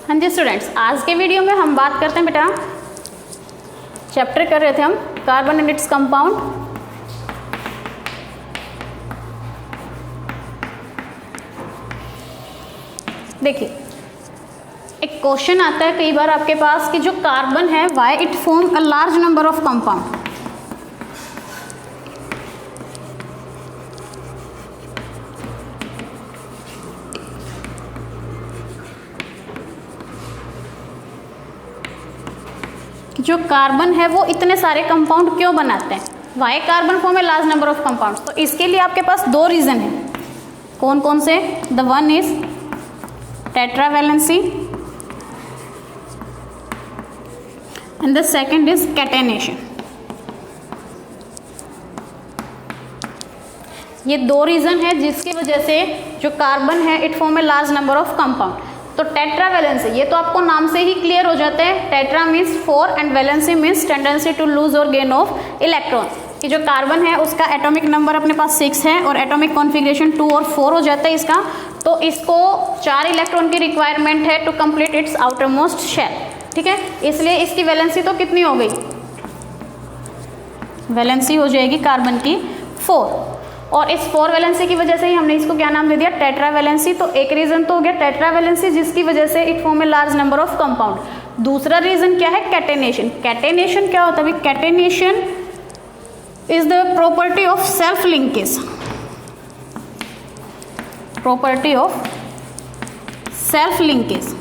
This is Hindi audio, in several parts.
हाँ जी स्टूडेंट्स, आज के वीडियो में हम बात करते हैं बेटा, चैप्टर कर रहे थे हम कार्बन एंड इट्स कंपाउंड। देखिए, एक क्वेश्चन आता है कई बार आपके पास कि जो कार्बन है why it form a large number of compound. जो कार्बन है वो इतने सारे कंपाउंड क्यों बनाते हैं, why carbon form a large number of compounds. तो इसके लिए आपके पास दो रीजन है। कौन कौन से? The one is tetravalency and the second is catenation. ये दो रीजन है जिसकी वजह से जो कार्बन है it form a large number of compound. तो टेट्रावैलेंसी, ये तो आपको नाम से ही क्लियर हो जाता है। Tetra means 4 and valency means tendency to lose और गेन ऑफ इलेक्ट्रॉन। कि जो कार्बन है उसका एटॉमिक नंबर अपने पास 6 है और एटॉमिक कॉन्फ़िगरेशन 2 और 4 हो जाता है इसका। तो इसको 4 इलेक्ट्रॉन की रिक्वायरमेंट है to complete its outermost shell. ठीक है, इसलिए इसकी वैलेंसी तो कितनी हो गई? वैलेंसी हो जाएगी कार्बन की 4। और इस 4 वैलेंसी की वजह से ही हमने इसको क्या नाम दे दिया? टेट्रावैलेंसी। तो एक रीजन तो हो गया टेट्रावैलेंसी जिसकी वजह से it form a large number of compound. दूसरा रीजन क्या है? कैटेनेशन। कैटेनेशन क्या होता है? Catenation is the property of self linkage. Property of self linkage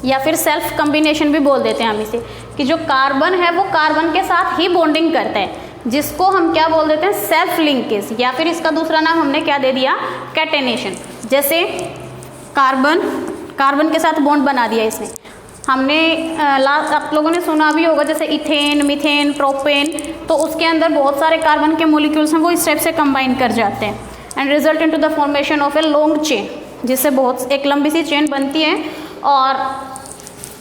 या फिर सेल्फ कॉम्बिनेशन भी बोल देते हैं हम इसे, कि जो कार्बन है वो कार्बन के साथ ही बॉन्डिंग करता है, जिसको हम क्या बोल देते हैं? सेल्फ लिंकेज, या फिर इसका दूसरा नाम हमने क्या दे दिया? कैटेनेशन। जैसे कार्बन के साथ बॉन्ड बना दिया इसने। हमने लास्ट आप लोगों ने सुना भी होगा जैसे इथेन, मीथेन, प्रोपेन, तो उसके अंदर बहुत सारे कार्बन के मॉलिक्यूल्स हैं वो इस टाइप से कंबाइन कर जाते हैं and result into the formation of a long chain, जिससे बहुत एक लंबी सी चेन बनती है और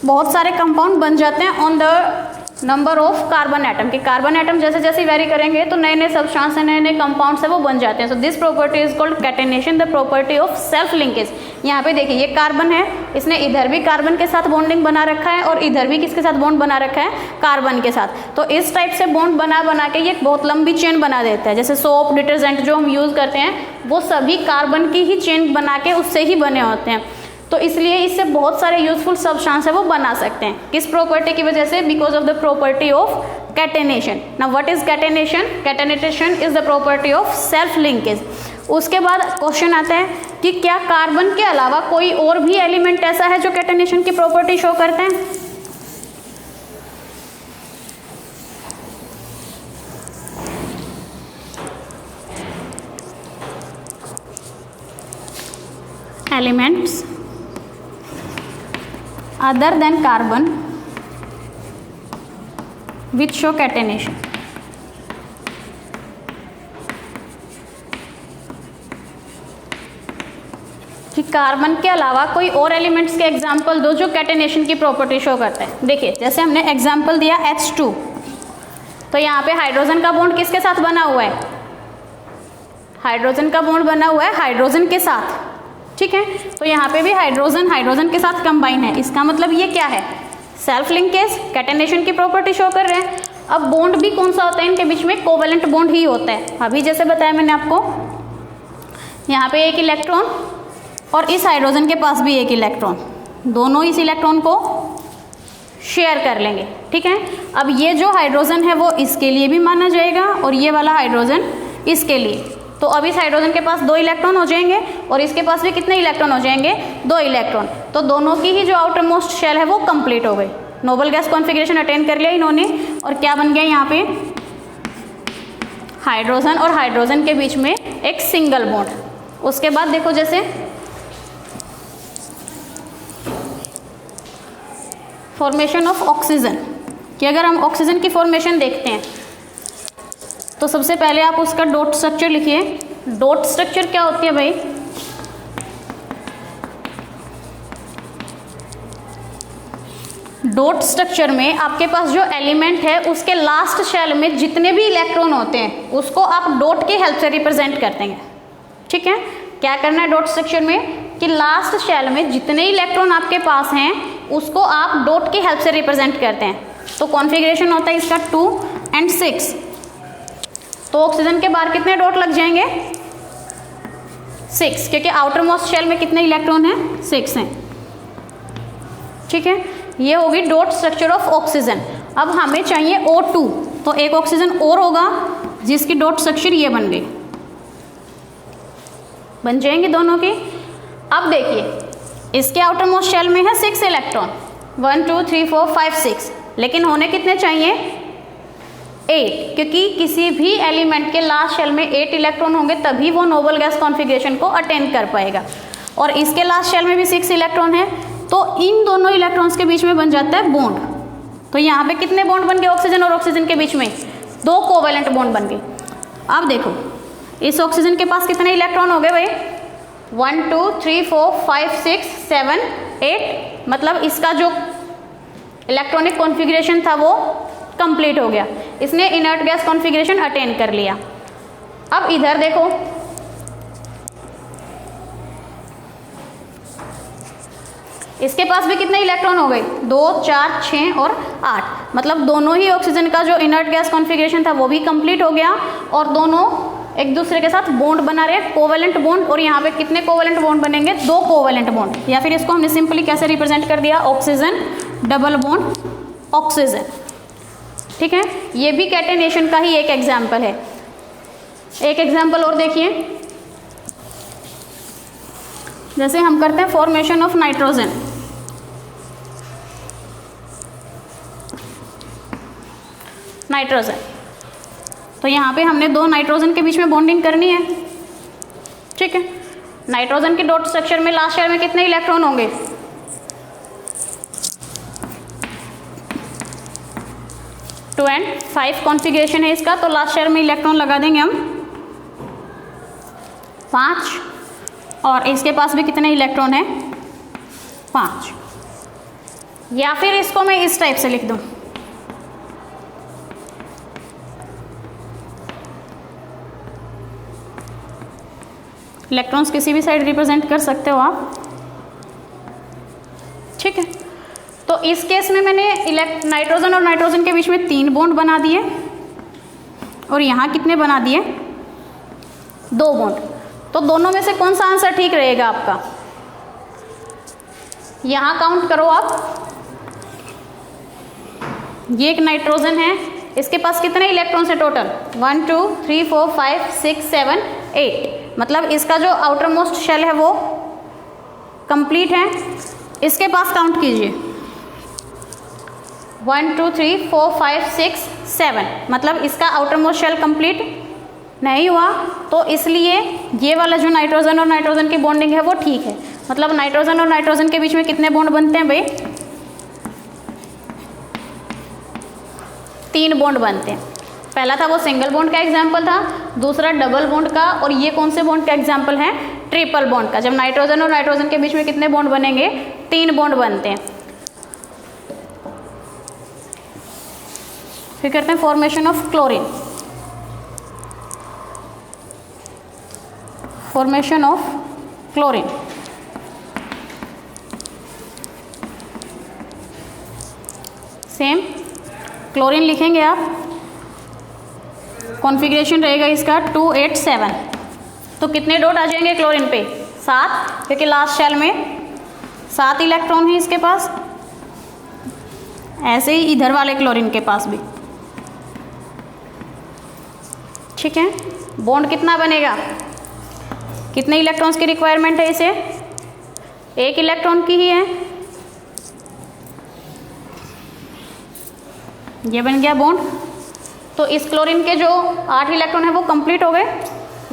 बहुत सारे कंपाउंड बन जाते हैं on the number of carbon atom. कि कार्बन एटम जैसे जैसे वेरी करेंगे तो नए नए सब्सटेंस है, नए नए कंपाउंड्स है वो बन जाते हैं। So this property is called catenation, the property of self linkage. यहाँ पे देखिए, ये कार्बन है, इसने इधर भी कार्बन के साथ बॉन्डिंग बना रखा है और इधर भी किसके साथ बॉन्ड बना रखा है? कार्बन के साथ। तो इस टाइप से बॉन्ड बना के ये बहुत लंबी चेन बना देता है। जैसे सोप, डिटर्जेंट जो हम यूज करते हैं वो सभी कार्बन की ही चेन बना के उससे ही बने होते हैं। तो इसलिए इससे बहुत सारे यूजफुल सब्सटेंस है वो बना सकते हैं। किस प्रॉपर्टी की वजह से? Because of the property of catenation. Now what is catenation? Catenation is the property of self linkage. उसके बाद क्वेश्चन आता है कि क्या कार्बन के अलावा कोई और भी एलिमेंट ऐसा है जो कैटेनेशन की प्रॉपर्टी शो करते हैं? Elements other than carbon which show catenation। कि कार्बन के अलावा कोई और एलिमेंट्स के एग्जाम्पल दो जो कैटेनेशन की प्रॉपर्टी शो करते हैं। देखिए, जैसे हमने एग्जाम्पल दिया H2, तो यहाँ पे हाइड्रोजन का बॉन्ड किसके साथ बना हुआ है? हाइड्रोजन का बॉन्ड बना हुआ है हाइड्रोजन के साथ। ठीक है, तो यहाँ पे भी हाइड्रोजन के साथ कंबाइन है। इसका मतलब ये क्या है? सेल्फ लिंकेज, कैटेनेशन की प्रॉपर्टी शो कर रहे हैं। अब बॉन्ड भी कौन सा होता है इनके बीच में? कोवेलेंट बॉन्ड ही होता है। अभी जैसे बताया मैंने आपको, यहाँ पे एक इलेक्ट्रॉन और इस हाइड्रोजन के पास भी एक इलेक्ट्रॉन, दोनों इस इलेक्ट्रॉन को शेयर कर लेंगे। ठीक है, अब ये जो हाइड्रोजन है वो इसके लिए भी माना जाएगा और ये वाला हाइड्रोजन इसके लिए। तो अब इस हाइड्रोजन के पास 2 इलेक्ट्रॉन हो जाएंगे और इसके पास भी कितने इलेक्ट्रॉन हो जाएंगे? 2 इलेक्ट्रॉन। तो दोनों की ही जो आउटर मोस्ट शेल है वो कंप्लीट हो गई। नोबल गैस कॉन्फ़िगरेशन अटेन कर लिया इन्होंने और क्या बन गया यहाँ पे? हाइड्रोजन और हाइड्रोजन के बीच में एक सिंगल बॉन्ड। उसके बाद देखो, जैसे फॉर्मेशन ऑफ ऑक्सीजन, कि अगर हम ऑक्सीजन की फॉर्मेशन देखते हैं तो सबसे पहले आप उसका डॉट स्ट्रक्चर लिखिए। डॉट स्ट्रक्चर क्या होती है भाई? डॉट स्ट्रक्चर में आपके पास जो एलिमेंट है उसके लास्ट शेल में जितने भी इलेक्ट्रॉन होते हैं उसको आप डॉट की हेल्प से रिप्रेजेंट करते हैं। ठीक है, क्या करना है डॉट स्ट्रक्चर में? कि लास्ट शेल में जितने इलेक्ट्रॉन आपके पास हैं उसको आप डॉट की हेल्प से रिप्रेजेंट करते हैं। तो कॉन्फ़िगरेशन होता है इसका 2 and 6। तो ऑक्सीजन के बाहर कितने डॉट लग जाएंगे? 6, क्योंकि आउटर मोस्ट शेल में कितने इलेक्ट्रॉन हैं? 6 हैं। ठीक है, ये होगी डॉट स्ट्रक्चर ऑफ ऑक्सीजन। अब हमें चाहिए O2, तो एक ऑक्सीजन और होगा जिसकी डॉट स्ट्रक्चर ये बन गई, बन जाएंगे दोनों की। अब देखिए इसके आउटर मोस्ट शेल में है 6 इलेक्ट्रॉन, 1 2 3 4 5 6, लेकिन होने कितने चाहिए? 8, क्योंकि किसी भी एलिमेंट के लास्ट शेल में 8 इलेक्ट्रॉन होंगे तभी वो नोबल गैस कॉन्फ़िगरेशन को अटेन कर पाएगा। और इसके लास्ट शेल में भी 6 इलेक्ट्रॉन है, तो इन दोनों इलेक्ट्रॉन्स के बीच में बन जाता है बॉन्ड। तो यहाँ पे कितने बॉन्ड बन गए ऑक्सीजन और ऑक्सीजन के बीच में? 2 कोवेलेंट बॉन्ड बन गए। अब देखो इस ऑक्सीजन के पास कितने इलेक्ट्रॉन हो गए भाई? 1 2 3 4 5 6 7 8, मतलब इसका जो इलेक्ट्रॉनिक कॉन्फ़िगरेशन था वो कंप्लीट हो गया, इसने इनर्ट गैस कॉन्फ़िगरेशन अटेन कर लिया। अब इधर देखो, इसके पास भी कितने इलेक्ट्रॉन हो गए? 2 4 6 और 8, मतलब दोनों ही ऑक्सीजन का जो इनर्ट गैस कॉन्फ़िगरेशन था वो भी कंप्लीट हो गया और दोनों एक दूसरे के साथ बॉन्ड बना रहे, कोवेलेंट बॉन्ड। और यहाँ पे कितने कोवेलेंट बॉन्ड बनेंगे? 2 कोवेलेंट बॉन्ड, या फिर इसको हमने सिंपली कैसे रिप्रेजेंट कर दिया? Oxygen double bond oxygen. ठीक है, ये भी कैटेनेशन का ही एक एग्जाम्पल है। एक एग्जाम्पल और देखिए, जैसे हम करते हैं फॉर्मेशन ऑफ नाइट्रोजन। नाइट्रोजन, तो यहाँ पे हमने 2 नाइट्रोजन के बीच में बॉन्डिंग करनी है। ठीक है, नाइट्रोजन के डॉट स्ट्रक्चर में लास्ट शेल में कितने इलेक्ट्रॉन होंगे? 2 and 5 कॉन्फ़िगरेशन है इसका, तो लास्ट शेल में इलेक्ट्रॉन लगा देंगे हम 5, और इसके पास भी कितने इलेक्ट्रॉन है? 5। या फिर इसको मैं इस टाइप से लिख दूं, इलेक्ट्रॉन्स किसी भी साइड रिप्रेजेंट कर सकते हो आप। ठीक है, तो इस केस में मैंने नाइट्रोजन और नाइट्रोजन के बीच में 3 बॉन्ड बना दिए, और यहाँ कितने बना दिए? 2 बॉन्ड। तो दोनों में से कौन सा आंसर ठीक रहेगा आपका? यहाँ काउंट करो आप, ये एक नाइट्रोजन है, इसके पास कितने इलेक्ट्रॉन्स है टोटल? 1 2 3 4 5 6 7 8, मतलब इसका जो आउटर मोस्ट शेल है वो कंप्लीट है। इसके पास काउंट कीजिए, 1 2 3 4 5 6 7, मतलब इसका आउटर मोस्ट शेल कंप्लीट नहीं हुआ, तो इसलिए ये वाला जो नाइट्रोजन और नाइट्रोजन की बॉन्डिंग है वो ठीक है। मतलब नाइट्रोजन और नाइट्रोजन के बीच में कितने बॉन्ड बनते हैं भाई? 3 बॉन्ड बनते हैं। पहला था वो सिंगल बॉन्ड का एग्जाम्पल था, दूसरा डबल बॉन्ड का, और ये कौन से बॉन्ड का एग्जाम्पल है? ट्रिपल बॉन्ड का। जब नाइट्रोजन और नाइट्रोजन के बीच में कितने बॉन्ड बनेंगे? 3 बॉन्ड बनते हैं। फिर करते हैं formation of chlorine. Formation of chlorine, same chlorine लिखेंगे आप, कॉन्फ़िगरेशन रहेगा इसका 2 8 7। तो कितने डॉट आ जाएंगे क्लोरीन पे? 7, क्योंकि लास्ट शेल में 7 इलेक्ट्रॉन है इसके पास। ऐसे ही इधर वाले क्लोरीन के पास भी। ठीक है, बॉन्ड कितना बनेगा? कितने इलेक्ट्रॉन्स की रिक्वायरमेंट है इसे? 1 इलेक्ट्रॉन की ही है। ये बन गया बॉन्ड। तो इस क्लोरीन के जो 8 इलेक्ट्रॉन है वो कंप्लीट हो गए,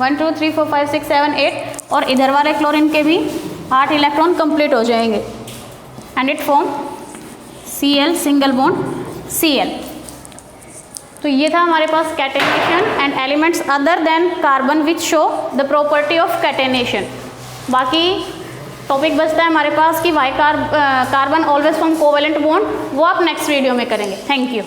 1 2 3 4 5 6 7 8, और इधर वाले क्लोरीन के भी 8 इलेक्ट्रॉन कंप्लीट हो जाएंगे, and it form Cl, single bond Cl। तो ये था हमारे पास catenation and elements other than carbon which show the property of catenation. बाकी टॉपिक बचता है हमारे पास कि why carbon always form covalent bond, वो आप नेक्स्ट वीडियो में करेंगे। Thank you.